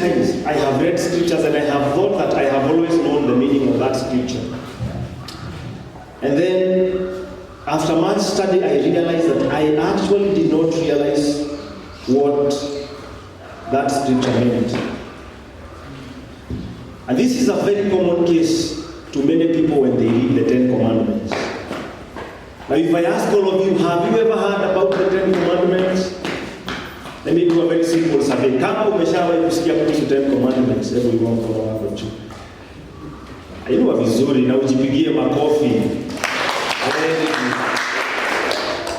times I have read scriptures and I have thought that I have always known the meaning of that scripture. And then, after much study, I realized that I actually did not realize what that scripture meant. And this is a very common case to many people when they read the Ten Commandments. Now, if I ask all of you, have you ever heard about the Ten Commandments? Let me do a very simple survey. Kama umeshawahi kusikia kuhusu Ten Commandments, hebu inua mkono wako juu. Inua vizuri na ujipigie makofi.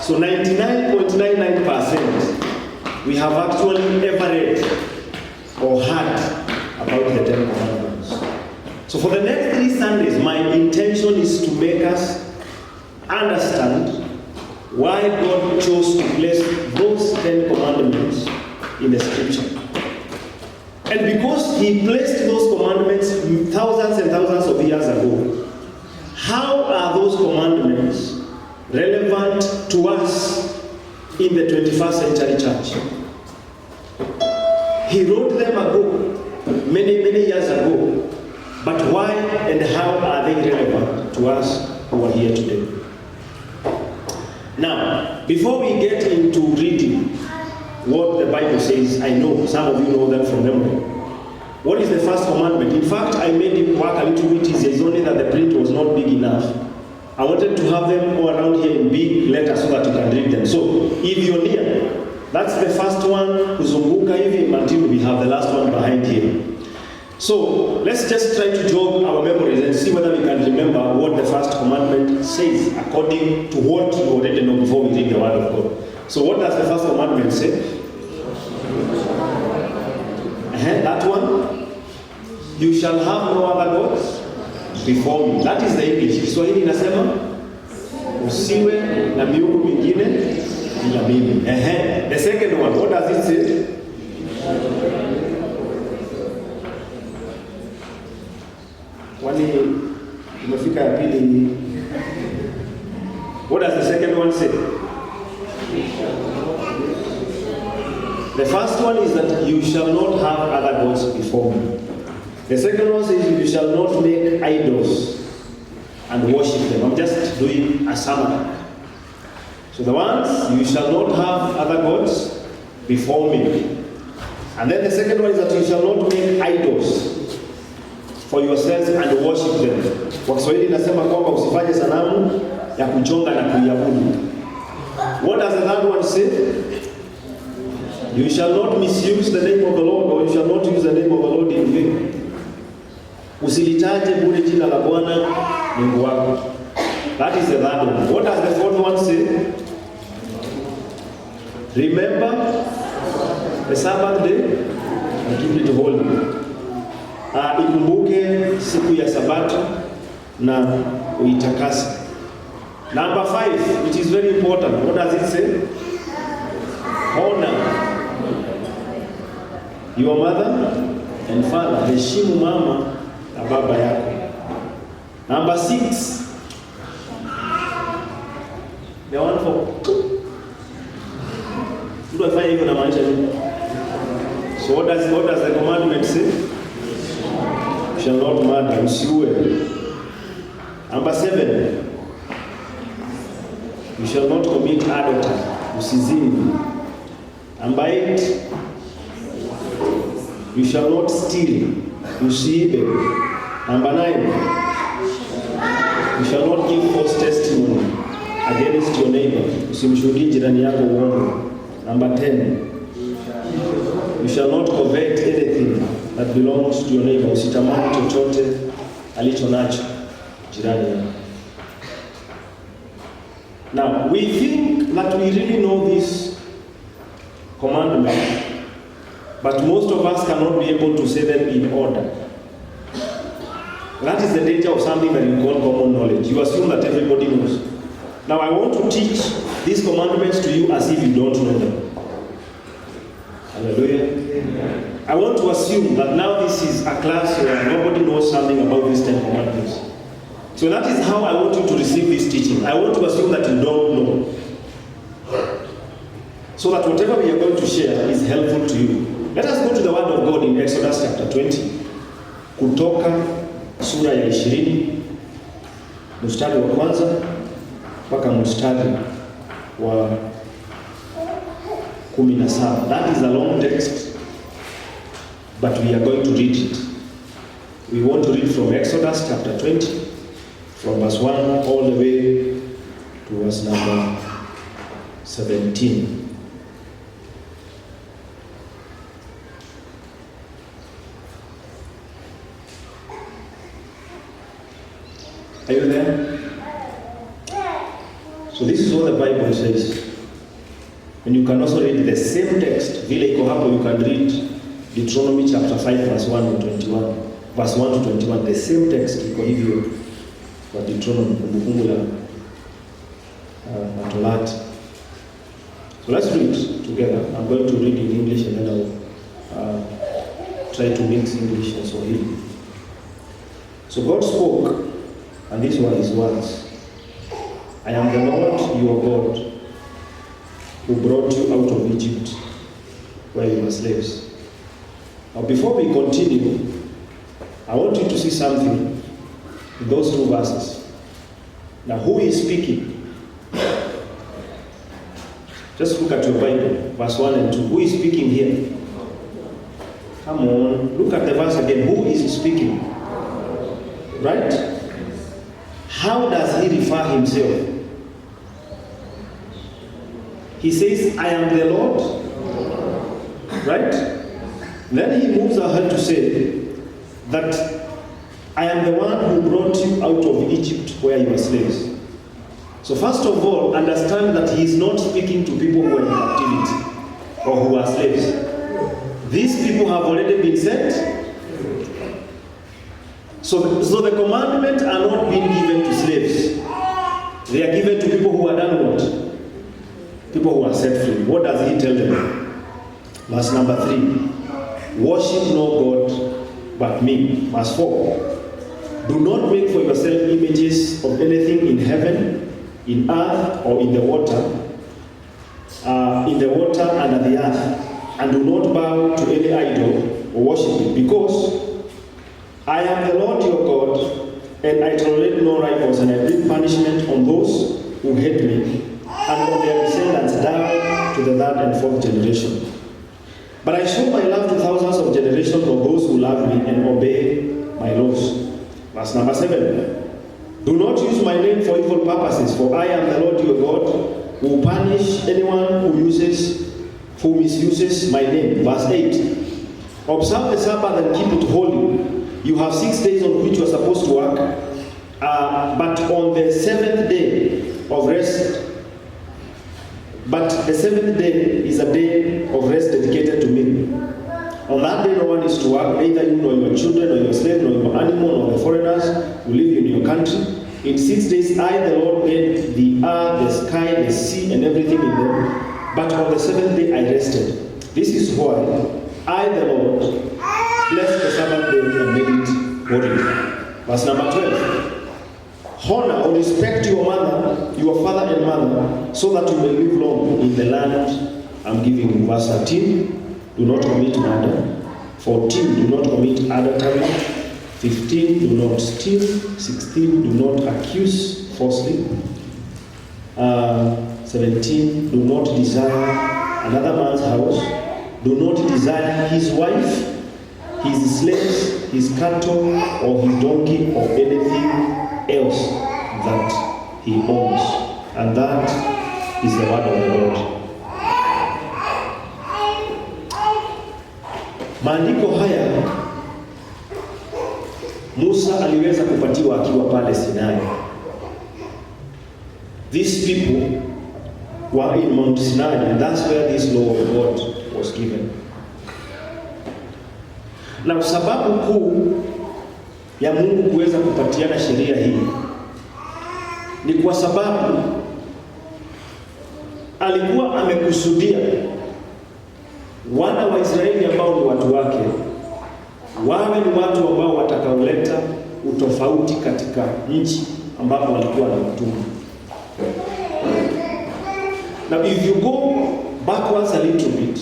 So 99.99% we have actually ever read or heard about the Ten Commandments. So for the next 3 Sundays, my intention is to make us understand why God chose to place those 10 commandments in the scripture. And because He placed those commandments thousands and thousands of years ago, how are those commandments relevant to us in the 21st century church? He wrote them ago, many years ago, but why and how are they relevant to us who are here today? Now, before we get into reading what the Bible says, I know some of you know them from memory. What is the first commandment? In fact, I made it work a little bit easier. It's only that the print was not big enough. I wanted to have them all around here in big letters so that you can read them. So, if you're near, that's the first one, kuzunguka hivi, until we have the last one behind here. So, let's just try to jog our memories and see whether we can remember what the first commandment says according to what you already know before we read the Word of God. So, what does the first commandment say? That one? You shall have no other gods before me. That is the English. Kiswahili inasema usiwe na miungu mingine ila mimi. The second one, what does it say? Wani umefika ya pili. What does the second one say? The first one is that you shall not have other gods before me. The second one says you shall not make idols and worship them. I'm just doing a summary. So the ones, you shall not have other gods before me. And then the second one is that you shall not make idols for yourselves and worship them. Kwa Kiswahili inasema kwamba usifanye sanamu ya kuchonga na kuiabudu. What does the third one say? You shall not misuse the name of the Lord, or you shall not use the name of the Lord in vain. Usilitaje bure jina la Bwana Mungu wako. That is the third one. What does the fourth one say? Remember the Sabbath day and keep it holy. Ikumbuke siku ya Sabato na uitakase. Number 5, which is very important. What does it say? Honor your mother and father. Heshimu mama na baba yako. Number 6. The one for mtu afanye hivyo na maanisha nini? So what does the commandment say? You shall not murder. Usiue. Number 7. You shall not commit adultery. Usizini. Number 8. You shall not steal. Usiibe. Number 9. You shall not give false testimony against your neighbor. Usimshuhudie jirani yako uongo. Number 10. You shall not covet anything that belongs to your neighbor. Usitamani chochote alicho nacho jirani yako. Now, we think that we really know this commandment, but most of us cannot be able to say them in order. That is the danger of something that you call common knowledge. You assume that everybody knows. Now, I want to teach these commandments to you as if you don't know them. Hallelujah. Amen. I want to assume that now this is a class where nobody knows something about these 10 commandments. So that is how I want you to receive this teaching. I want to assume that you don't know. So that whatever we are going to share is helpful to you. Let us go to the word of God in Exodus chapter 20. Kutoka sura ya 20 mstari wa kwanza mpaka mstari wa 17. That is a long text, but we are going to read it. We want to read from Exodus chapter 20, from verse 1 all the way to verse number 17. Are you there? So this is what the Bible says. And you can also read the same text. Vile iko hapo, you can read Deuteronomy chapter 5 verse 1 to 21. Verse 1 to 21. The same text iko hivyo kwa Deuteronomy, kumbukumbu la Matolati. So let's read together. I'm going to read in English and then I'll try to mix English and Swahili. So God spoke, and these were his words. I am the Lord your God, who brought you out of Egypt, where you were slaves. Now before we continue, I want you to see something in those two verses. Now who is speaking? Just look at your Bible, verse 1 and 2. Who is speaking here? Come on, look at the verse again. Who is speaking? Right? How does he refer himself? He says, I am the Lord. Right? Then he moves ahead to say that I am the one who brought you out of Egypt where you were slaves. So first of all, understand that he is not speaking to people who are in captivity or who are slaves. These people have already been sent. So the commandments are not being given to slaves. They are given to people who are done what? People who are set free. What does he tell them? Verse number 3. Worship no God but me. Verse 4. Do not make for yourself images of anything in heaven, in earth, or in the water under the earth. And do not bow to any idol or worship it, because I am the Lord your God, and I tolerate no rivals, and I bring punishment on those who hate me, and on their descendants down to the third and fourth generation. But I show my love to thousands of generations of those who love me and obey my laws. Verse number 7. Do not use my name for evil purposes, for I am the Lord your God, who will punish anyone who misuses my name. Verse 8. Observe the Sabbath and keep it holy. You have 6 days on which you are supposed to work, but on the seventh day of rest. But the seventh day is a day of rest dedicated to me. On that day no one is to work, neither you nor your children, nor your slave, nor your animal, nor the foreigners who live in your country. In 6 days I, the Lord, made the earth, the sky, the sea, and everything in them. But on the seventh day I rested. This is why I, the Lord, blessed the Sabbath day and made it holy. Verse number 12. Honor or respect your mother, your father and mother, so that you may live long in the land I'm giving you. Verse 13. Do not commit murder. 14. Do not commit adultery. 15. Do not steal. 16. Do not accuse falsely. 17. Do not desire another man's house. Do not desire his wife, his slaves, his cattle, or his donkey, or anything else that he owns. And that is the word of the Lord. Maandiko haya Musa aliweza kupatiwa akiwa pale Sinai. These people were in Mount Sinai, and that's where this law of God was given. Na sababu kuu ya Mungu kuweza kupatiana sheria hii ni kwa sababu alikuwa amekusudia wana wa Israeli ambao ni watu wake wawe ni watu ambao watakaoleta utofauti katika nchi ambapo walikuwa na utumwa. Now if you go backwards a little bit,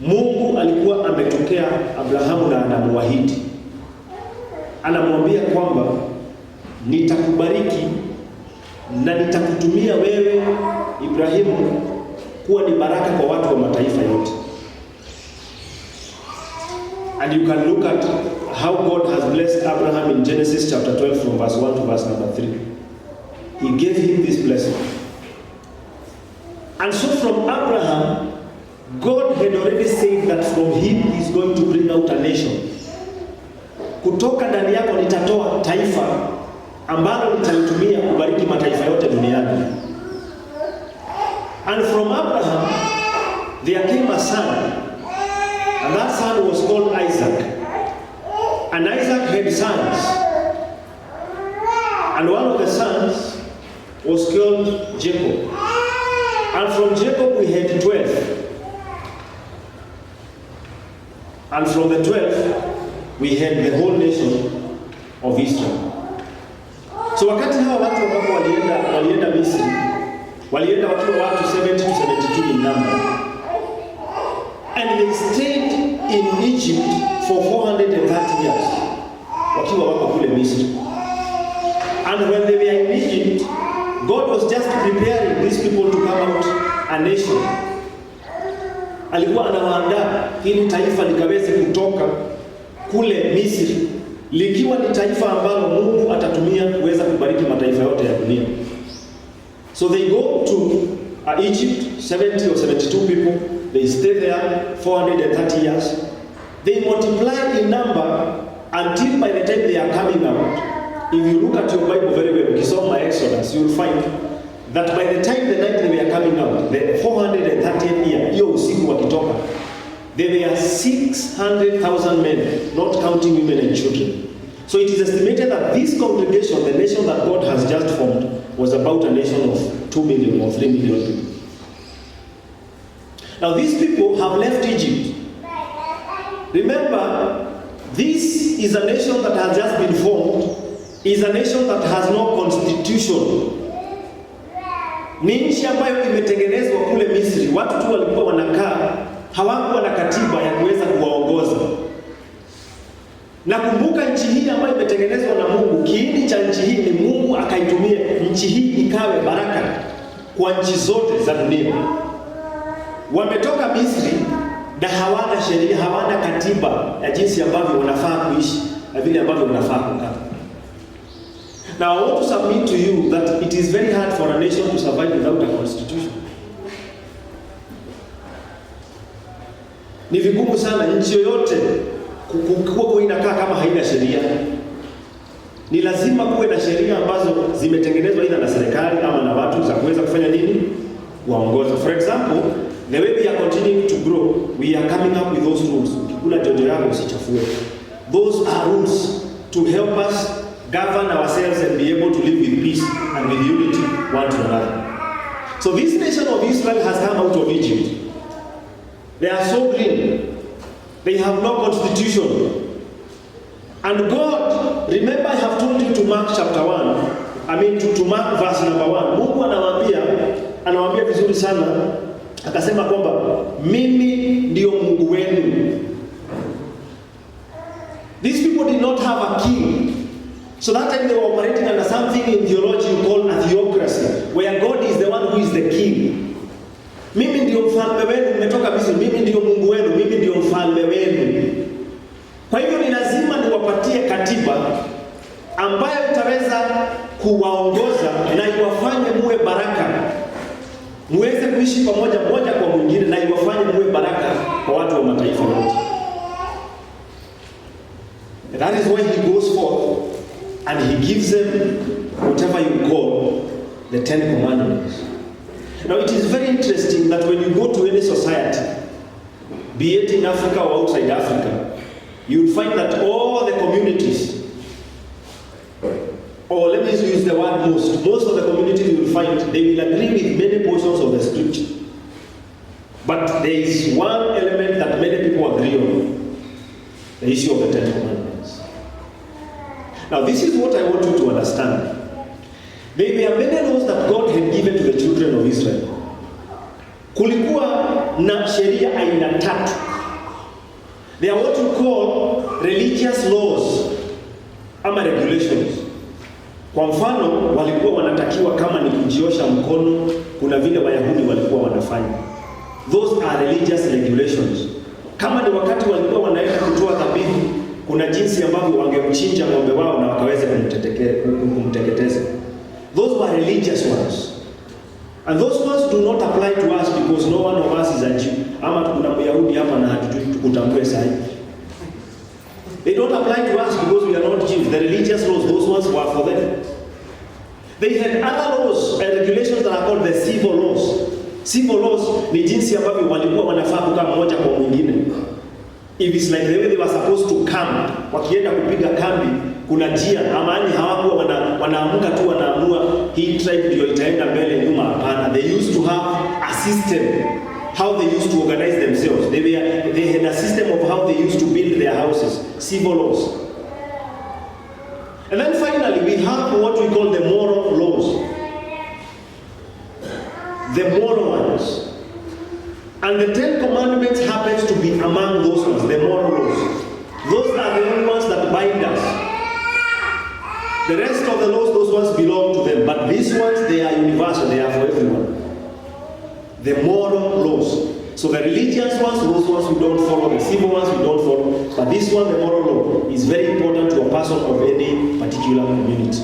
Mungu alikuwa ametokea Abrahamu na anamwahidi, anamwambia kwamba nitakubariki na nitakutumia wewe Ibrahimu kuwa ni baraka kwa watu wa mataifa yote. And you can look at how God has blessed Abraham in Genesis chapter 12 from verse 1 to verse number 3. He gave him this blessing. And so from Abraham, God had already said that from him he is going to bring out a nation. Kutoka ndani yako nitatoa taifa ambalo nitalitumia kubariki mataifa yote duniani. And from Abraham there came a son, and that son was called Isaac. And Isaac had sons, and one of the sons was called Jacob. And from Jacob we had 12. And from the 12 we had the whole nation of Israel. So wakati hawa watu ambao walienda Misri, walienda wakiwa watu 70 to 72 in number. And they stayed in Egypt for 430 years. Wakiwa wako kule Misri. And when they were in Egypt, God was just preparing these people to come out a nation. Alikuwa anawaandaa ili taifa likaweze kutoka kule Misri likiwa ni taifa ambalo Mungu atatumia kuweza kubariki mataifa yote ya dunia. So they go to Egypt, 70 or 72 people. They stay there 430 years. They multiply in number until by the time they are coming out. If you look at your Bible very well, ukisoma Exodus, you will find that by the time the night they were coming out, the 430th year, hiyo usiku wakitoka, there were 600,000 men, not counting women and children. So it is estimated that this congregation, the nation that God has just formed, was about a nation of 2 million or 3 million people. Now these people have left Egypt. Remember, this is a nation that has just been formed, is a nation that has no constitution. Ni nchi ambayo imetengenezwa kule Misri. Watu tu walikuwa wanakaa, hawakuwa na katiba ya kuweza kuwaongoza. Na kumbuka nchi hii ambayo imetengenezwa na Mungu, kiini cha nchi hii ni Mungu akaitumia nchi hii ikawe baraka kwa nchi zote za dunia. Wametoka Misri na hawana sheria, hawana katiba ya jinsi ambavyo wanafaa kuishi na vile ambavyo wanafaa kukaa. Now I want to submit to you that it is very hard for a nation to survive without a constitution. Ni vigumu sana nchi yoyote kuwa inakaa kama haina sheria. Ni lazima kuwe na sheria ambazo zimetengenezwa aidha na serikali ama na watu za kuweza kufanya nini? Waongoza. For example, the way we are continuing to grow, we are coming up with those rules. Ukikula jojo yako usichafue. Those are rules to help us govern ourselves and be able to live with peace and with unity one to another. So this nation of Israel has come out of Egypt. They are so green. They have no constitution. And God, remember I have told you to Mark chapter 1, to Mark verse number 1. Mungu anawaambia vizuri sana, akasema kwamba mimi ndio Mungu wenu. These people did not have a king. So that time they were operating under something in theology called a theocracy, where God is the one who is the king. Mimi ndio mfalme wenu, mmetoka Misri, mimi ndio Mungu wenu, mimi ndio mfalme wenu. Kwa hivyo ni lazima niwapatie katiba ambayo itaweza kuwaongoza na iwafanye muwe baraka. Muweze kuishi pamoja moja kwa mwingine na iwafanye muwe baraka kwa watu wa mataifa yote. That is why he goes forth and he gives them whatever you call the 10 commandments. Now it is very interesting that when you go to any society, be it in Africa or outside Africa, you will find that all the communities, or let me use the word most of the communities you will find, they will agree with many portions of the scripture. But there is one element that many people agree on, the issue of the 10 commandments. Now this is what I want you to understand. There were many laws that God had given to the children of Israel. Kulikuwa na sheria aina tatu They are what you call religious laws ama regulations. Kwa mfano, walikuwa wanatakiwa kama ni kujiosha mkono, kuna vile Wayahudi walikuwa wanafanya. Those are religious regulations. Kama ni wakati walikuwa wanaenda kutoa dhabihu, kuna jinsi ambavyo wangemchinja ng'ombe wao na wakaweza kumteketeza. Those were religious ones. And those ones do not apply to us because no one of us is a Jew. Ama kuna Myahudi hapa na hatujui tukutambue sahihi. They don't apply to us because we are not Jews. The religious laws, those ones were for them. They had other laws and regulations that are called the civil laws. Civil laws ni jinsi ambavyo walikuwa wanafaa kukaa mmoja kwa mwingine. If it's like the way they were supposed to camp, wakienda kupiga kambi, kuna njia amani hawakuwa wanaamka tu wanaamua hii tribe ndio itaenda mbele nyuma, hapana. They used to have a system how they used to organize themselves. They had a system of how they used to build their houses, civil laws. And then finally we have what we call the moral laws. The moral ones. And the 10 Commandments happens to be among those ones, the moral laws. Those are the only ones that bind us. The rest of the laws, those ones belong to them. But these ones, they are universal, they are for everyone. The moral laws. So the religious ones, those ones we don't follow. The civil ones we don't follow. But this one, the moral law, is very important to a person of any particular community.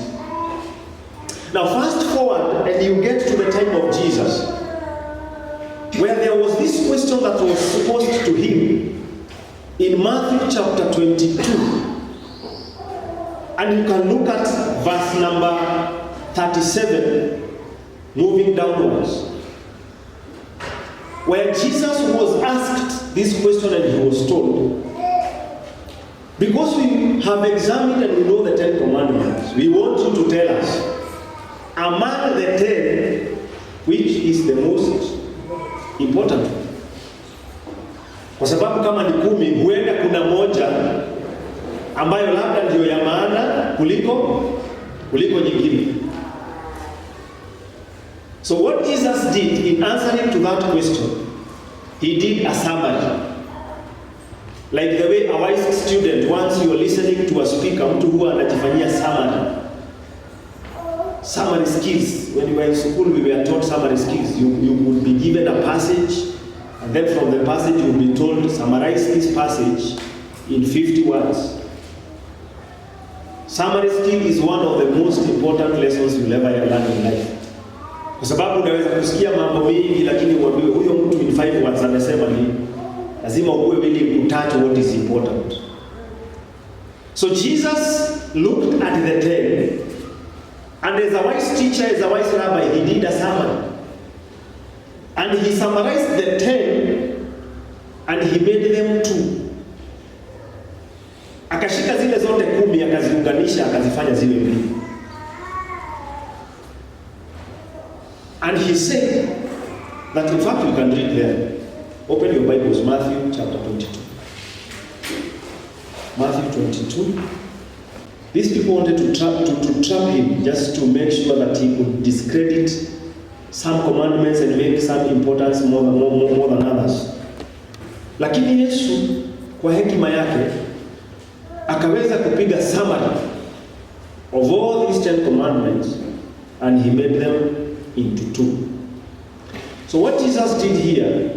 Now fast forward and you get to the time of Jesus, where there was this question that was posed to him in Matthew chapter 22. And you can look at verse number 37, moving downwards, where Jesus was asked this question and he was told, because we have examined and we know the 10 Commandments, we want you to tell us, among the 10, which is the most important. Kwa sababu kama ni 10, huenda kuna moja ambayo labda ndio ya maana kuliko nyingine. So what Jesus did in answering to that question, he did a summary. Like the way a wise student, once you are listening to a speaker, mtu huwa anajifanyia summary skills. When we were in school, we were taught summary skills. You would be given a passage, and then from the passage you would be told, summarize this passage in 50 words. Summary skill is one of the most important lessons you'll ever learn in life. Kwa sababu unaweza kusikia mambo mengi lakini uambiwe huyo mtu in 5 words amesema nini. Lazima uwe really kutacha what is important. So Jesus looked at the 10, and as a wise teacher, as a wise rabbi, he did a summary. And he summarized the 10 and he made them 2. Akashika zile zote 10 akaziunganisha akazifanya zile 2. And he said that in fact you can read there. Open your Bibles, Matthew chapter 22. Matthew 22. These people wanted to trap him just to make sure that he could discredit some commandments and make some importance more than others. Lakini Yesu kwa hekima yake akaweza kupiga summary of all these 10 commandments and he made them into 2. So what Jesus did here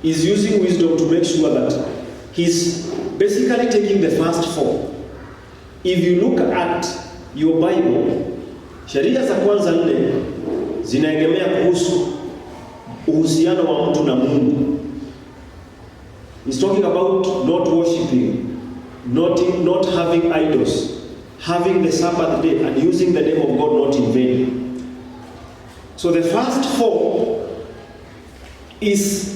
is using wisdom to make sure that he's basically taking the first 4. If you look at your Bible, sheria za kwanza 4 zinaegemea kuhusu uhusiano wa mtu na Mungu. He's talking about not worshiping, not having idols, having the Sabbath day and using the name of God not in vain. So the first 4 is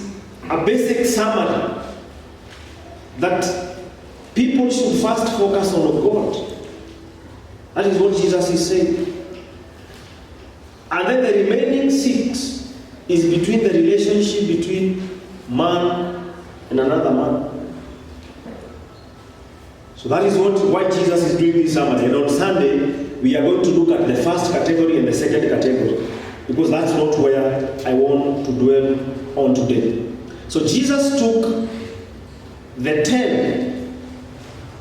a basic summary that people should first focus on God. That is what Jesus is saying. And then the remaining 6 is between the relationship between man and another man. So that is why Jesus is doing this summary. And on Sunday, we are going to look at the first category and the second category, because that's not where I want to dwell on today. So Jesus took the 10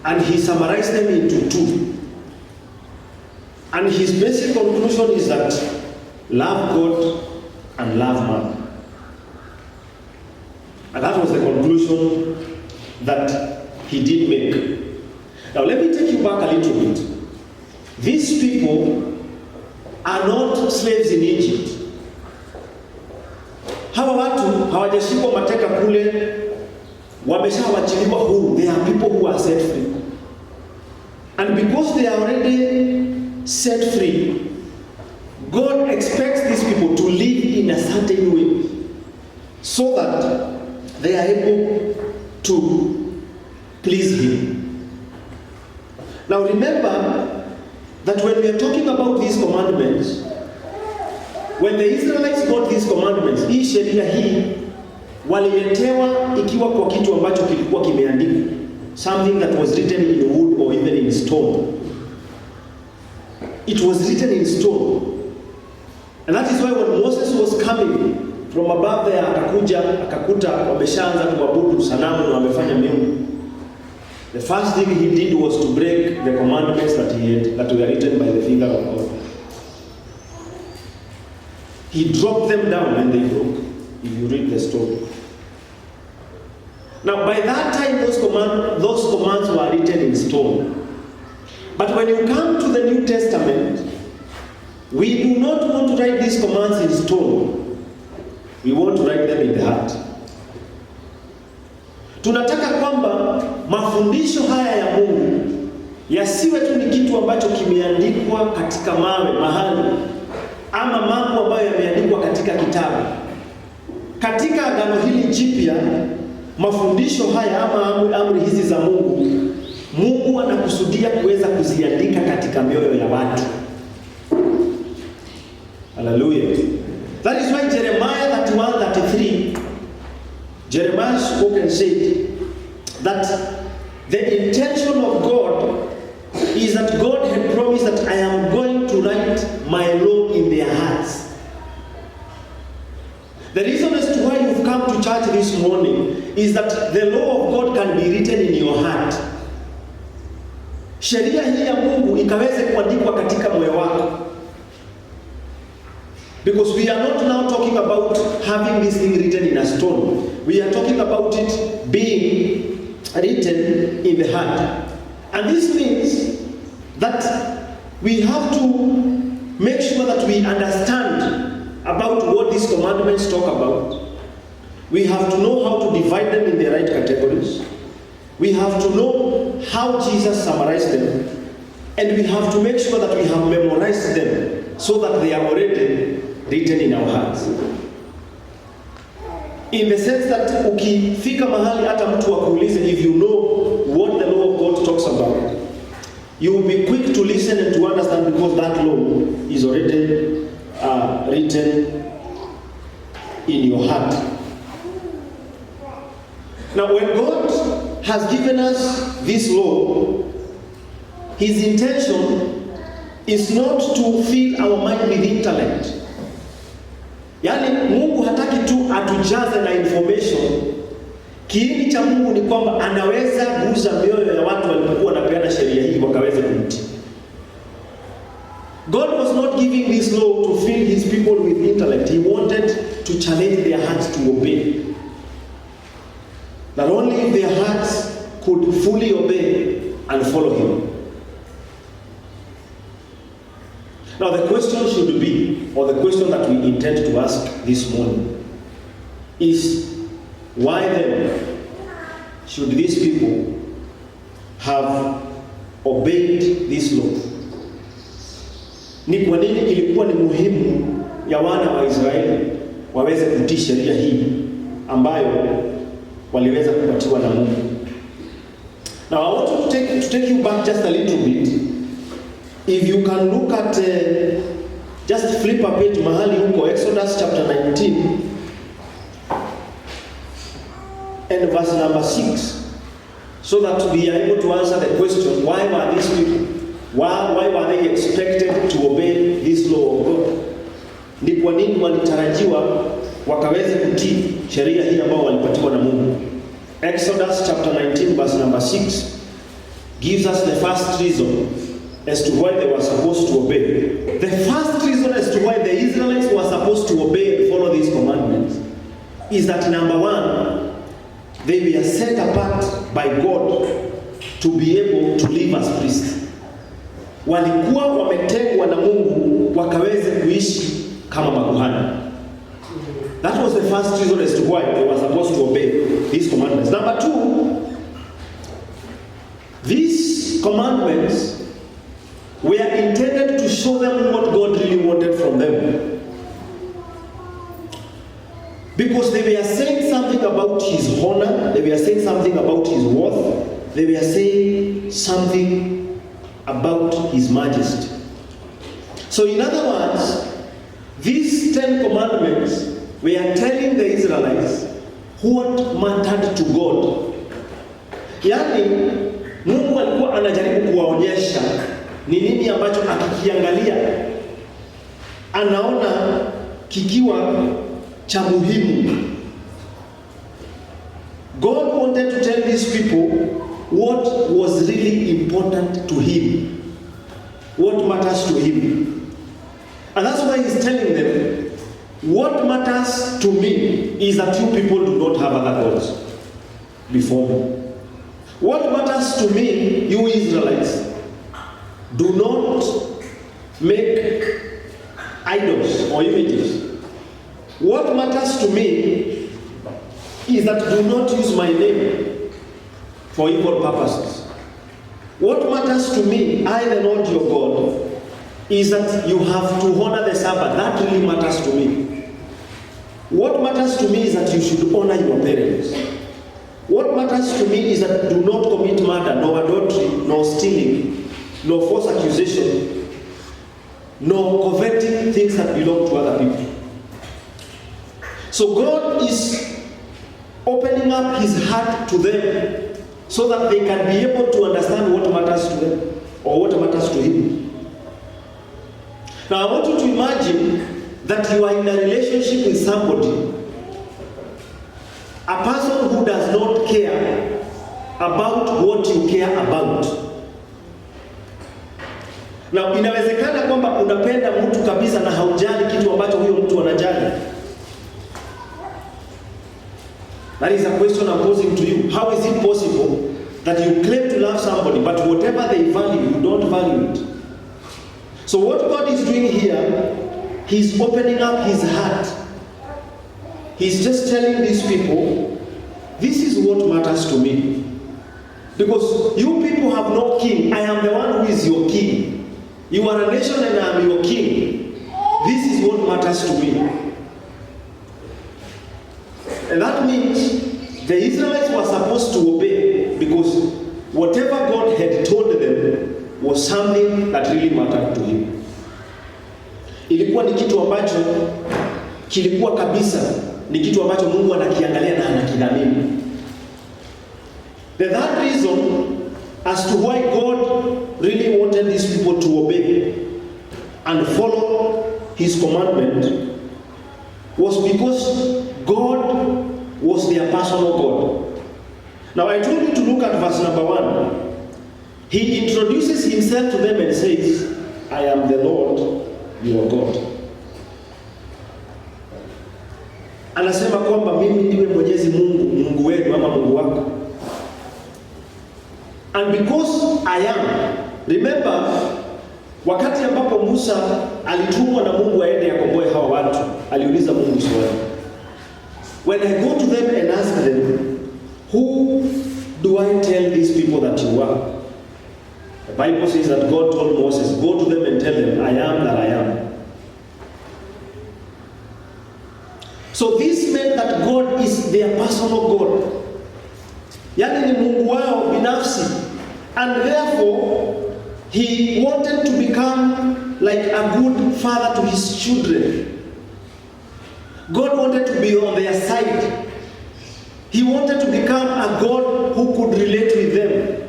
and he summarized them into 2. And his basic conclusion is that love God and love man. And that was the conclusion that he did make. Now let me take you back a little bit. These people are not slaves in Egypt. Hawa watu hawajashikwa mateka kule, wameshawachiliwa huru. They are people who are set free. And because they are already set free, God expects these people to live in a certain way so that they are able to please Him. Now remember that when we are talking about these commandments, when the Israelites got these commandments, hii sheria hii waliletewa ikiwa kwa kitu ambacho kilikuwa kimeandikwa, something that was written in wood or even in stone. It was written in stone. And that is why when Moses was coming from above there, akakuta wameshaanza kuabudu sanamu na wamefanya miungu. The first thing he did was to break the commandments that were written by the finger of God. He dropped them down when they broke, if you read the story. Now by that time those commands were written in stone. But when you come to the New Testament, we do not want to write these commands in stone. We want to write them in the heart. Tunataka kwamba mafundisho haya ya Mungu yasiwe tu ni kitu ambacho kimeandikwa katika mawe mahali, ama mambo ambayo yameandikwa katika kitabu. Katika Agano hili Jipya, mafundisho haya ama amri hizi za Mungu anakusudia kuweza kuziandika katika mioyo ya watu. Hallelujah. That is why Jeremiah 31:33, Jeremiah spoke and said that the intention of God is that God had promised that I am going to write my law in their hearts. The reason as to why you've come to church this morning is that the law of God can be written in your heart. Sheria hii ya Mungu ikaweze kuandikwa katika moyo wako. Because we are not now talking about having this thing written in a stone. We are talking about it being written in the heart. And this means that we have to make sure that we understand about what these commandments talk about. We have to know how to divide them in the right categories. We have to know how Jesus summarized them. And we have to make sure that we have memorized them so that they are already written in our hearts. In the sense that ukifika mahali hata mtu akuulize if you know what the law of God talks about, you will be quick to listen and to understand because that law is already written in your heart. Now when God has given us this law, His intention is not to fill our mind with intellect. Yaani Mungu hataki tu atujaze na information. Kiini cha Mungu ni kwamba anaweza guza mioyo ya watu walipokuwa wanapeana sheria hii wakaweze kutii. God was not giving this law to fill His people with intellect. He wanted to challenge their hearts to obey. That only if their hearts could fully obey and follow Him. Now the question should be, or the question that we intend to ask this morning is, why then should these people have obeyed this law? Ni kwa nini ilikuwa ni muhimu ya wana wa Israeli waweze kutii sheria hii ambayo waliweza kupatiwa na Mungu? Now I want to take you back just a little bit. If you can look at, just flip a page mahali huko, Exodus chapter 19 and verse number 6, so that we are able to answer the question, why were these people, why were they expected to obey this law of God? Ni kwa nini walitarajiwa wakaweze kutii sheria hii ambayo walipatiwa na Mungu? Exodus chapter 19 verse number 6 gives us the first reason as to why they were supposed to obey. The first reason as to why the Israelites were supposed to obey and follow these commandments is that number one, they were set apart by God to be able to live as priests. Walikuwa wametengwa na Mungu wakaweze kuishi kama makuhani. That was the first reason as to why they were supposed to obey these commandments. Number two, these commandments were intended to show them what God really wanted from them. Because they were saying something about His honor, they were saying something about His worth, they were saying something about His majesty. So in other words, these 10 commandments were telling the Israelites what mattered to God. Yani, Mungu alikuwa anajaribu kuwaonyesha ni nini ambacho akikiangalia anaona kikiwa cha muhimu. God wanted to tell these people what was really important to Him, what matters to Him. And that's why He's telling them, what matters to me is that you people do not have other gods before me. What matters to me, you Israelites, do not make idols or images. What matters to me is that do not use my name for evil purposes. What matters to me, I the Lord your God, is that you have to honor the Sabbath. That really matters to me. What matters to me is that you should honor your parents. What matters to me is that do not commit murder, nor adultery, nor stealing, nor false accusation, nor coveting things that belong to other people. So God is opening up His heart to them so that they can be able to understand what matters to them or what matters to Him. Now I want you to imagine that you are in a relationship with somebody, a person who does not care about what you care about. Now inawezekana kwamba unapenda mtu kabisa na haujali kitu ambacho huyo mtu anajali. That is a question I'm posing to you. How is it possible that you claim to love somebody but whatever they value, you don't value it? So what God is doing here, He's opening up His heart. He's just telling these people, this is what matters to me. Because you people have no king. I am the one who is your king. You are a nation and I am your king. This is what matters to me. And that means the Israelites were supposed to obey because whatever God had told them was something that really mattered to Him. Ilikuwa ni kitu ambacho kilikuwa kabisa ni kitu ambacho Mungu anakiangalia na anakidhamini. The third reason as to why God really wanted these people to obey and follow His commandment was because God was their personal God. Now I told you to look at verse number 1. He introduces Himself to them and says, I am the Lord your God. Anasema kwamba mimi ndiwe Mwenyezi Mungu, Mungu wenu ama Mungu wako. And because I am, remember wakati ambapo Musa alitumwa na Mungu aende akomboe hawa watu, aliuliza Mungu swali. When I go to them and ask them, who do I tell these people that you are? The Bible says that God told Moses, go to them and tell them, I am that I am. So this meant that God is their personal God. Yani ni Mungu wao binafsi. And therefore, He wanted to become like a good father to His children. God wanted to be on their side. He wanted to become a God who could relate with them.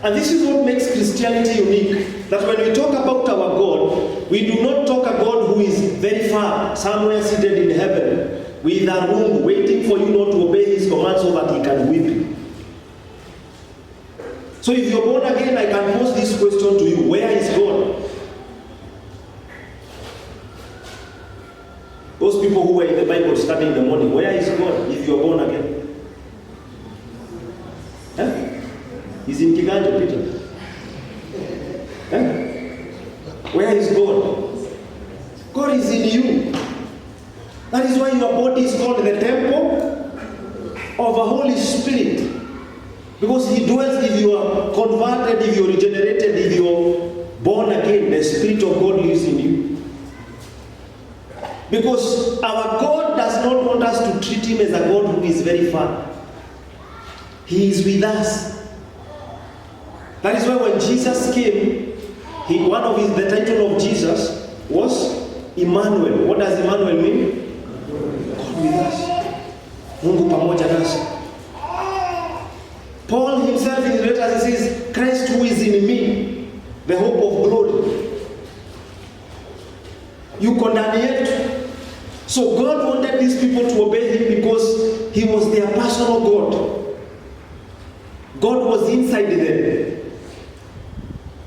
And this is what makes Christianity unique. That when we talk about our God, we do not talk a God who is very far, somewhere seated in heaven, with a room, waiting for you not to obey his commands so that he can whip you. So if you're born again, I can pose this question to you. Where is God? Those people who were in the Bible studying in the morning, where is God if you're born again? He's in Kiganjo, Peter. Where is God? God is in you. That is why your body is called the temple of the Holy Spirit. Because he dwells, if you are converted, if you are regenerated, if you are born again, the Spirit of God lives in you. Because our God does not want us to treat him as a God who is very far. He is with us. That is why when Jesus came, the title of Jesus was Emmanuel. What does Emmanuel mean? God with us. Mungu pamoja nasi. Paul himself in his letters, he says, Christ who is in me, the hope of glory. Yuko ndani yetu. So God wanted these people to obey him because he was their personal God. God was inside them.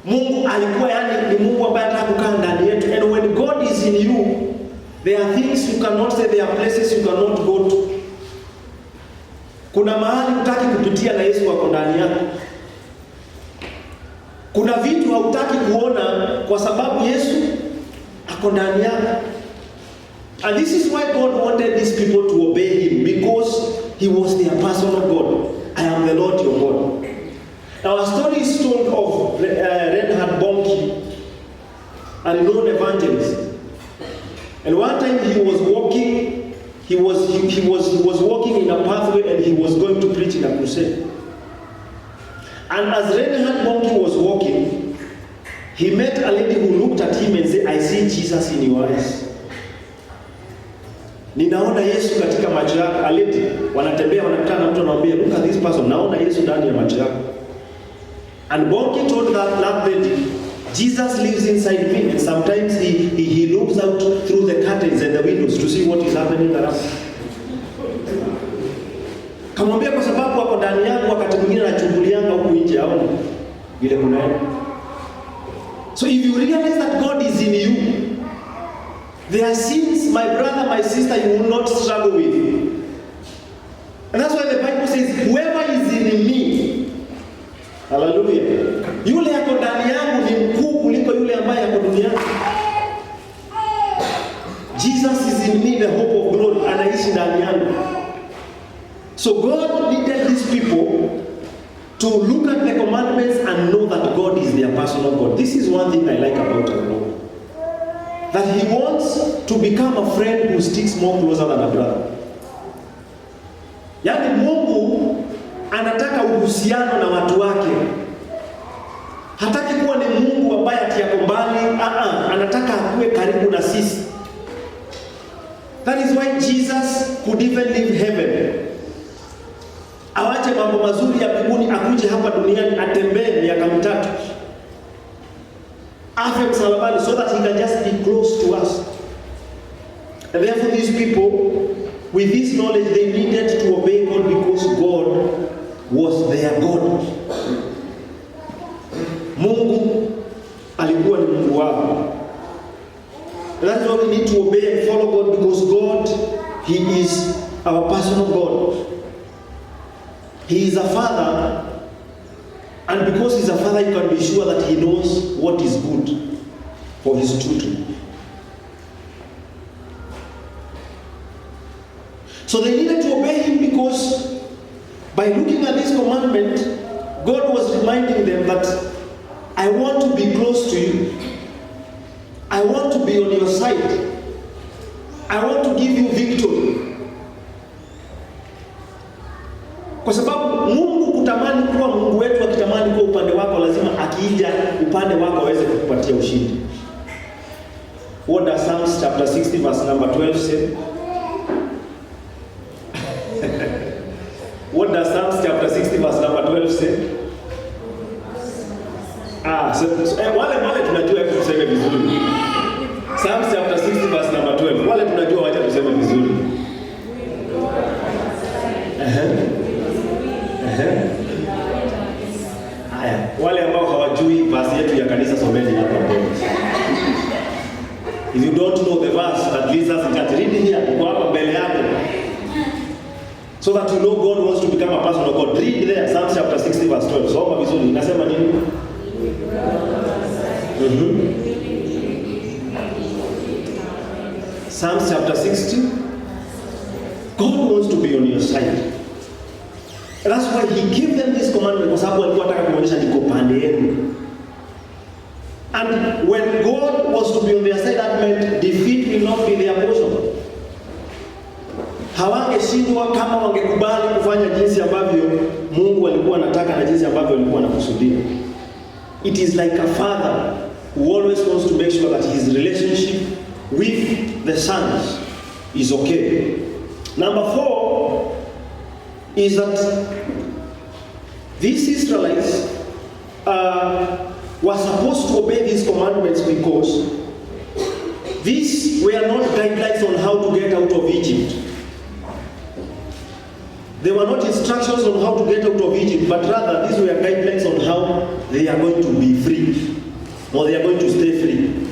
Mungu alikuwa ni Mungu ambaye anataka kukaa ndani yetu. And when God is in you, there are things you cannot say, there are places you cannot go to. Kuna mahali hutaki kupitia na Yesu wako ndani yako. Kuna vitu hautaki kuona kwa sababu Yesu ako ndani yako. And this is why God wanted these people to obey him, because he was their personal God. I am the Lord your God. Now a story is told of Reinhard Bonnke, a known evangelist. And one time he was walking, he was walking in a pathway and he was going to preach in a crusade. And as Reinhard Bonnke was walking, he met a lady who looked at him and said, I see Jesus in your eyes. Ninaona Yesu katika macho yako. A lady wanatembea wanakutana na mtu anamwambia, look at this person, naona Yesu ndani ya macho yako. And Bonnke told that lady, Jesus lives inside me, and sometimes he looks out through the curtains and the windows to see what is happening around. Kamwambia kwa sababu hapo ndani yako wakati mwingine anachungulianga huku nje aone vile kunaenda. So if you realize that God is in you, there are sins, my brother, my sister, you will not struggle with. And that's why the Bible says, whoever is in me, hallelujah, yule yako ndani yangu ni mkuu kuliko yule ambaye yako duniani. Jesus is in me, the hope of glory, anaishi ndani yangu. So God needed these people to look at the commandments and know that God is their personal God. This is one thing I like about our Lord. That he wants to become a friend who sticks more closer than a brother. Yaani Mungu anataka uhusiano na watu wake. Hataki kuwa ni Mungu ambaye atiyako mbali, anataka akuwe karibu na sisi. That is why Jesus could even leave heaven. Awache mambo mazuri ya mbinguni akuje hapa duniani atembee miaka 3. Afe msalabani so that he can just be close to us. And therefore these people, with this knowledge, they needed to obey God because God was their God. Mungu alikuwa ni Mungu wao. And that's why we need to obey and follow God, because God, he is our personal God. He is a father, and because he's a father, you can be sure that he knows what is good for his children. So they needed to obey him because by looking at this commandment, God was reminding them that I want to be close to you. I want to be on your side. I want to give you victory. Kwa sababu Mungu kutamani kuwa Mungu wetu, akitamani kuwa upande wako, lazima akija upande wako aweze kukupatia ushindi. What does Psalms chapter 60 verse number 12 say? What does Psalms chapter 60 verse number 12 say? Wale tunajua hebu tuseme vizuri. Psalms chapter 60 verse number 12. Wale tunajua wacha tuseme vizuri. ya kanisa, someni hapa mbele. If you don't know the verse that leads us in church, read it here, uko hapa mbele yako. So that you know God wants to become a person of God. Read there, Psalm chapter 60 verse 12. Soma vizuri, inasema nini? Psalm chapter 60. God wants to be on your side. And that's why he gave them this commandment, kwa sababu alikuwa anataka kuonyesha niko pande yenu. And when God was to be on their side, that meant defeat will not be their portion. Hawangeshindwa kama wangekubali kufanya jinsi ambavyo Mungu alikuwa anataka na jinsi ambavyo alikuwa anakusudia. It is like a father who always wants to make sure that his relationship with the sons is okay. Number 4 is that these Israelites were supposed to obey these commandments because these were not guidelines on how to get out of Egypt. They were not instructions on how to get out of Egypt, but rather these were guidelines on how they are going to be free, or they are going to stay free.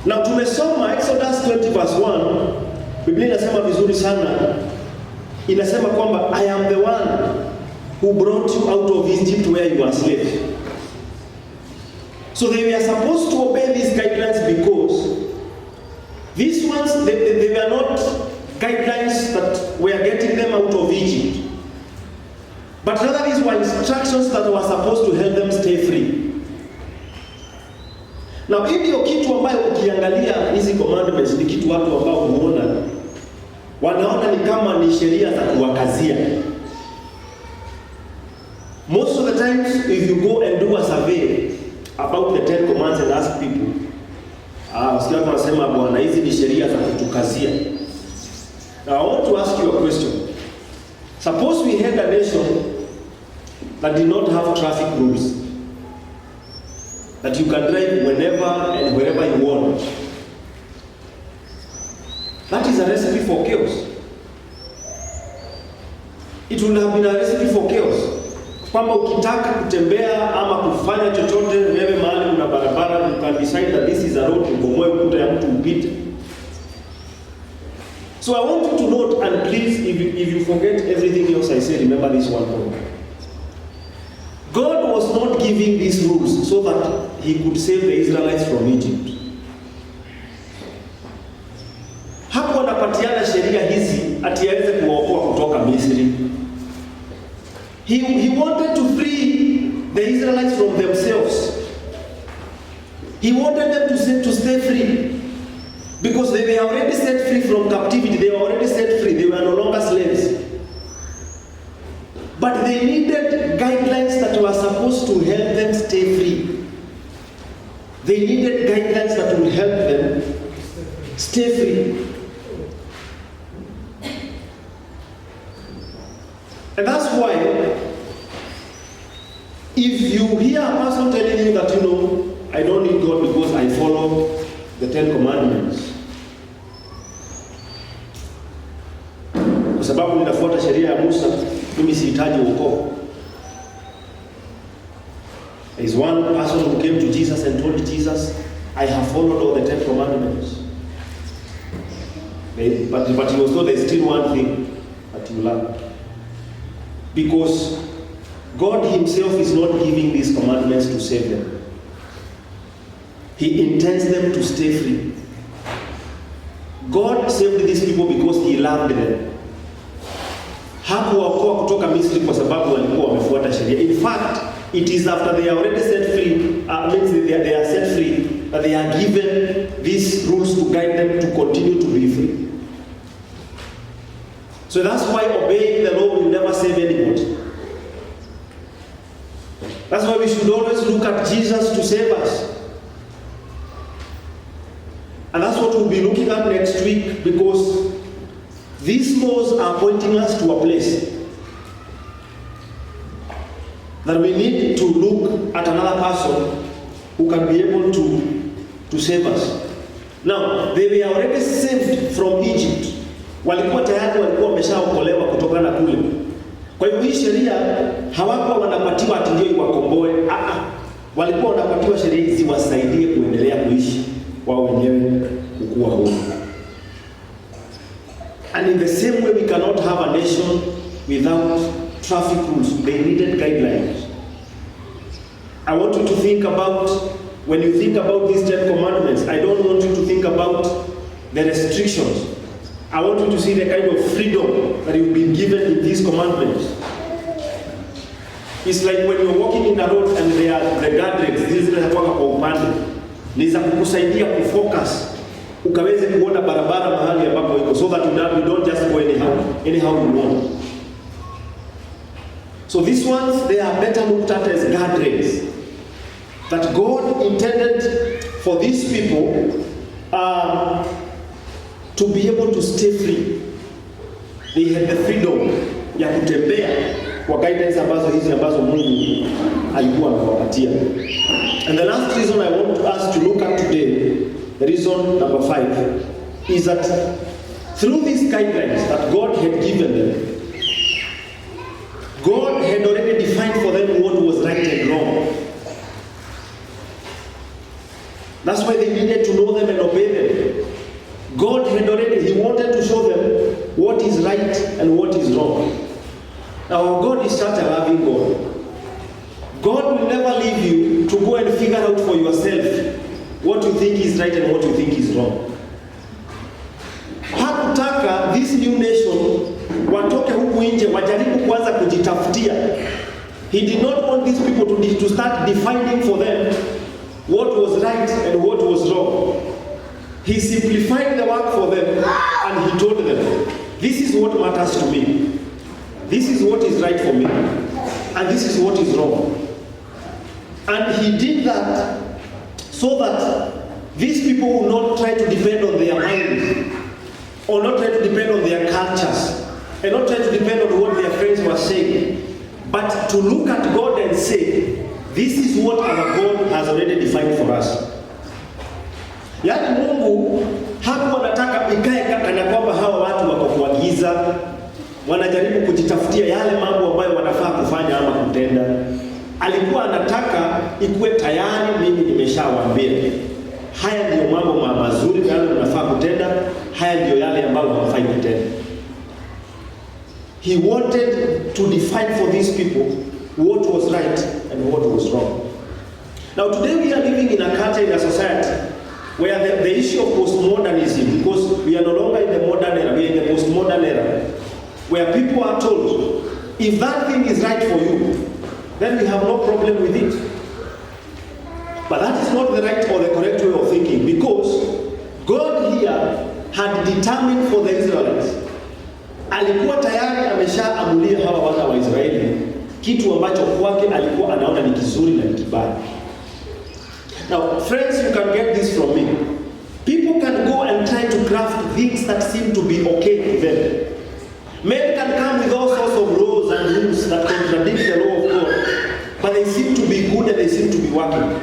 Now tumesoma Exodus 20 verse 1, Biblia inasema vizuri sana. Inasema kwamba I am the one who brought you out of Egypt where you were slaves. So they were supposed to obey these guidelines because these ones, they were not guidelines that were getting them out of Egypt, but rather these were instructions that were supposed to help them stay free. Now hii ndio kitu ambayo ukiangalia hizi commandments ni kitu watu ambao huona wanaona ni kama ni sheria za kuwakazia. Most of the times if you go and do a survey about the 10 commands and ask people, usikia wanasema bwana hizi ni sheria za kutukazia. Now I want to ask you a question. Suppose we had a nation that did not have traffic rules, that you can drive whenever and wherever you want. That is a recipe for chaos. It would have been a recipe for chaos. Kwamba ukitaka kutembea ama kufanya chochote wewe mahali una barabara, you can decide that this is a road, ubomoe ukuta ya mtu upite. So I want you to note, and please, if you forget everything else I say, remember this one point. God was not giving these rules so that he could save the Israelites from Egypt. Hapo anapatiana sheria hizi ati aweze kuwaokoa kutoka Misri. He wanted to free the Israelites from themselves. He wanted them to stay free. Because they were already set free from captivity. They were already set free. They were no longer slaves. But they needed guidelines that were supposed to help them stay free. They needed guidelines that would help them stay free. And that's why, if you hear a person telling you that, I don't need God because I follow the 10 commandments, kwa sababu ninafuata sheria ya Musa, mimi sihitaji wokovu. There is one person who came to Jesus and told Jesus, I have followed all the 10 commandments. But he was told there is still one thing that you lack. Because God himself is not giving these commandments to save them. He intends them to stay free. God saved these people because he loved them. Hakuwaokoa kutoka Misri kwa sababu walikuwa wamefuata sheria. In fact, it is after they are already set free, means they are set free, that they are given these rules to guide them to continue to be free. So that's why obeying the law will never save anybody. That's why we should always look at Jesus to save us. And that's what we'll be looking at next week, because these laws are pointing us to a place that we need to look at another person who can be able to save us. Now, they were already saved from Egypt. Walikuwa tayari wameshaokolewa kutokana kule. Kwa hivyo hii sheria hawakuwa wanapatiwa ati ndio iwakomboe. walikuwa wanapatiwa sheria hizi wasaidie kuendelea kuishi wao wenyewe kukua huru. And in the same way, we cannot have a nation without traffic rules. They needed guidelines. I want you to think about, when you think about these 10 commandments, I don't want you to think about the restrictions. I want you to see the kind of freedom that you've been given in these commandments. It's like when you're walking in the road and there are the guardrails, these are kwa upande. Ni za kukusaidia kufocus, ukaweze kuona barabara mahali ambapo iko, so that you don't just go anyhow you want. So these ones, they are better looked at as guardrails that God intended for these people to be able to stay free. They had the freedom ya kutembea kwa guidance ambazo Mungu alikuwa anawapatia. And the last reason I want us to look at today, the reason number 5, is that through these guidelines that God had given them, God had already defined for them what was right and wrong. That's why they needed to know them and obey them. God had already, He wanted to show them what is right and what is wrong. Now, God is such a loving God. God will never leave you to go and figure out for yourself what you think is right and what you think is wrong. Hakutaka this new nation watoke huku nje wajaribu kwanza kujitafutia. He did not want these people to start defining for them what was right and what was wrong. He simplified the work for them and He told them, this is what matters to me. This is what is right for me. And this is what is wrong. And He did that so that these people will not try to depend on their minds, or not try to depend on their cultures, and not try to depend on what their friends were saying, but to look at God and say, this is what our God has already defined for us. Yaani Mungu hakuwa anataka ikae kana kwamba hawa watu wako kwa giza, wanajaribu kujitafutia yale mambo ambayo wanafaa kufanya ama kutenda. Alikuwa anataka ikuwe tayari, mimi nimeshawaambia. Haya ndio mambo mazuri yale mnafaa kutenda, haya ndio yale ambayo hamfai kutenda. He wanted to define for these people what was right and what was wrong. Now today we are living in a culture, in a society, where the issue of postmodernism, because we are no longer in the modern era, we are in the postmodern era, where people are told, if that thing is right for you, then we have no problem with it. But that is not the right or the correct way of thinking, because God here had determined for the Israelites. Alikuwa tayari ameshaamulia hawa wana wa Israeli kitu ambacho kwake alikuwa anaona ni kizuri na kibaya. Now, friends, you can get this from me. People can go and try to craft things that seem to be okay to them. Men can come with all sorts of laws and rules that contradict the law of God, but they seem to be good and they seem to be working.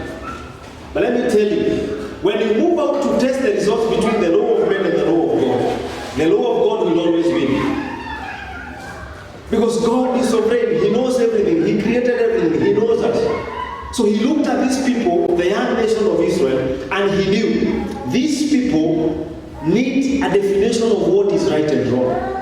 But let me tell you, when you move out to test the results between the law of men and the law of God, the law of God will always win. Because God is sovereign, He knows everything, He created everything, He knows us. So He looked at these people, the young nation of Israel, and He knew these people need a definition of what is right and wrong.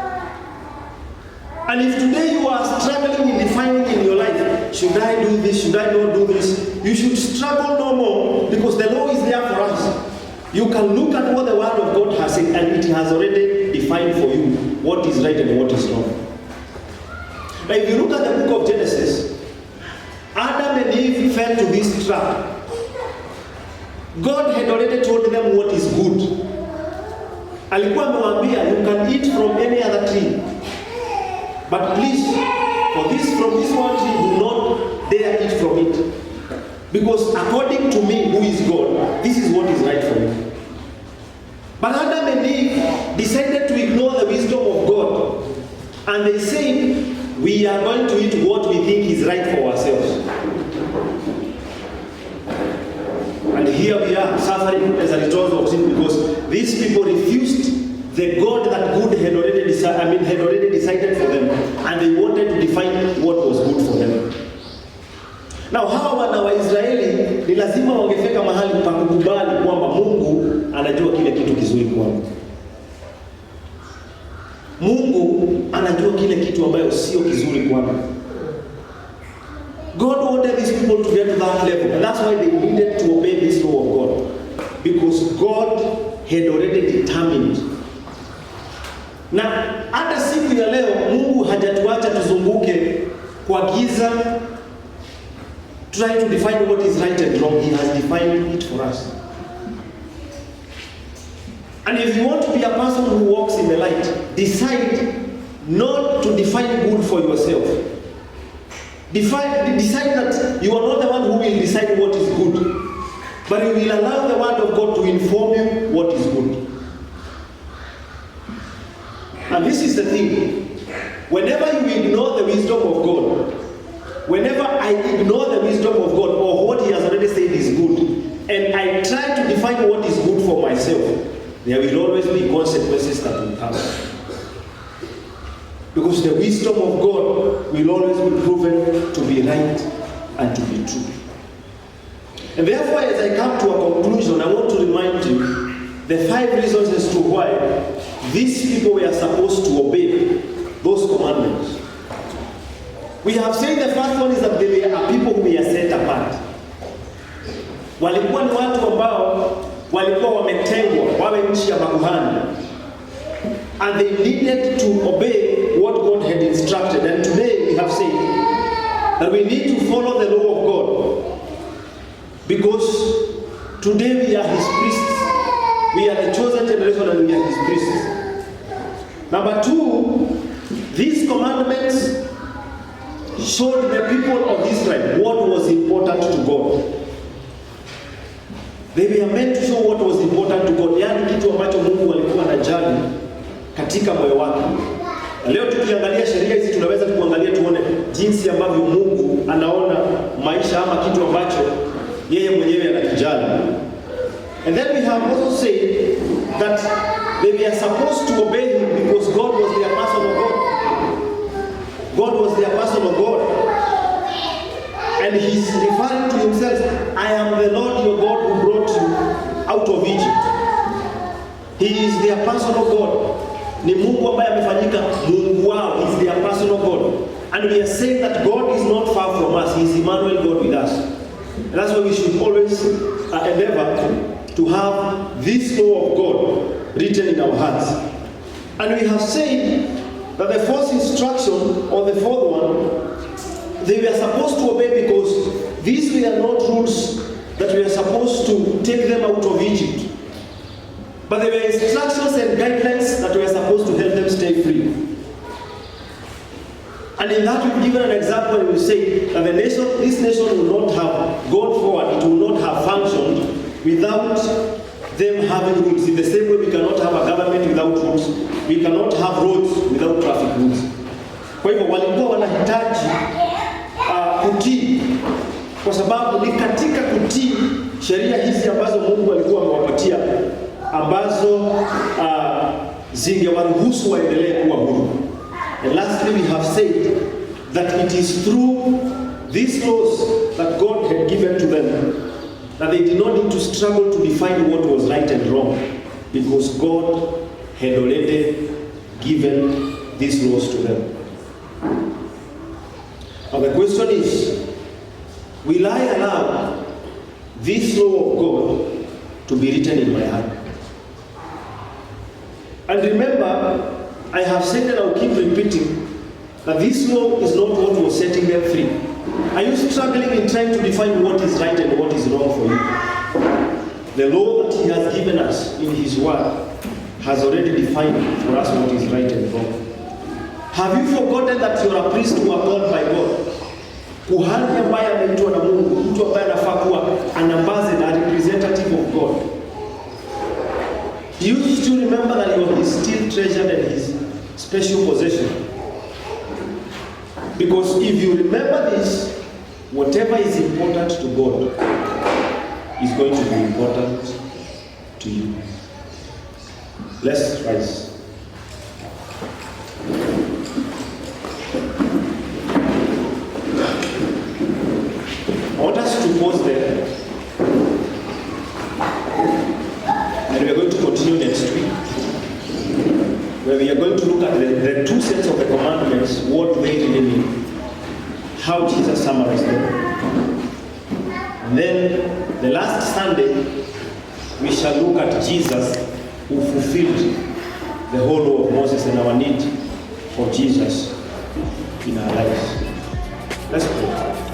And if today you are struggling in defining in your life, should I do this, should I not do this, you should struggle no more, because the law is there for us. You can look at what the Word of God has said, and it has already defined for you what is right and what is wrong. Now if you look at the book of Genesis, Adam and Eve fell to this trap. God had already told them what is good. Alikuwa amewaambia, you can eat from any other tree, but please, from this one tree, do not dare eat from it, because according to me, who is God, this is what is right for you. But Adam and Eve decided to ignore the wisdom of God, and they said, we are going to eat what we think is right for ourselves. And here we are suffering as a result of sin, because these people refused the God that God had already decided for them, and they wanted to define what was good for them. Na hawa wana wa Israeli ni lazima wangefika mahali pa kukubali kwamba Mungu anajua kile kitu kizuri kwao. Mungu anajua kile kitu ambayo sio kizuri kwao. God wanted these people to get to that level, and that's why they needed to obey this law of God, because God had already determined. Na hata siku ya leo Mungu hajatuacha tuzunguke kwa giza trying to define what is right and wrong. He has defined it for us. And if you want to be a person who walks in the light, decide not to define good for yourself. Decide that you are not the one who will decide what is good, but you will allow the word of God to inform you what is good. And this is the thing. Whenever you ignore the wisdom of God, whenever I ignore the wisdom of God or what He has already said is good, and I try to define what is good for myself, there will always be consequences that will come. Because the wisdom of God will always be proven to be right and to be true. And therefore, as I come to a conclusion, I want to remind you the 5 reasons as to why these people were supposed to obey those commandments. We have said the first one is that they are people who were set apart. Walikuwa ni watu ambao walikuwa wametengwa, wawe nchi ya makuhani. And they needed to obey what God had instructed. And today we have said that we need to follow the law of God, because today we are His priests. We are the chosen generation and we are His priests. Number 2, these commandments showed the people of Israel what was important to God. They were meant to show what was important to God. Yaani kitu ambacho Mungu alikuwa anajali katika moyo wake. Na leo tukiangalia sheria hizi tunaweza kuangalia tuone jinsi ambavyo Mungu anaona maisha ama kitu ambacho yeye mwenyewe anakijali. And then we have also said that they were supposed to obey Him because God was their personal God. God was their personal God. And He's referring to Himself, I am the Lord your God who brought you out of Egypt. He is their personal God. Ni Mungu ambaye amefanyika Mungu wao. He is their personal God. And we are saying that God is not far from us. He is Emmanuel, God with us. And that's why we should always endeavor to have this law of God written in our hearts. And we have said that the first instruction, or the fourth one, they were supposed to obey because these were not rules that were supposed to take them out of Egypt. But they were instructions and guidelines that were supposed to help them stay free. And in that we've given an example and we say that this nation will not have gone forward, it will not have functioned without them having rules. In the same way we cannot have a government without rules, we cannot have roads without traffic rules. Kwa hivyo walikuwa wanahitaji kutii, kwa sababu ni katika kutii sheria hizi ambazo Mungu alikuwa amewapatia ambazo zingewaruhusu waendelee kuwa huru. And lastly, we have said that it is through these laws that God had given to them that they did not need to struggle to define what was right and wrong, because God had already given these laws to them. Now the question is, will I allow this law of God to be written in my heart? And remember, I have said and I will keep repeating that this law is not what was setting them free. Are you struggling in trying to define what is right and what is wrong for you? The law that He has given us in His Word has already defined for us what is right and wrong. Have you forgotten that you are a priest who are called by God? Kuhani ambaye ameitwa na Mungu, mtu ambaye anafaa kuwa an ambassador, a representative of God. Do you still remember that you are His still treasured and His special possession? Because if you remember this, whatever is important to God is going to be important to you. Let's rise. to pause there. And we are going to continue next week, where we are going to look at the two sets of the commandments, what they really mean, how Jesus summarized them. And then the last Sunday, we shall look at Jesus, who fulfilled the whole law of Moses and our need for Jesus in our lives. Let's pray.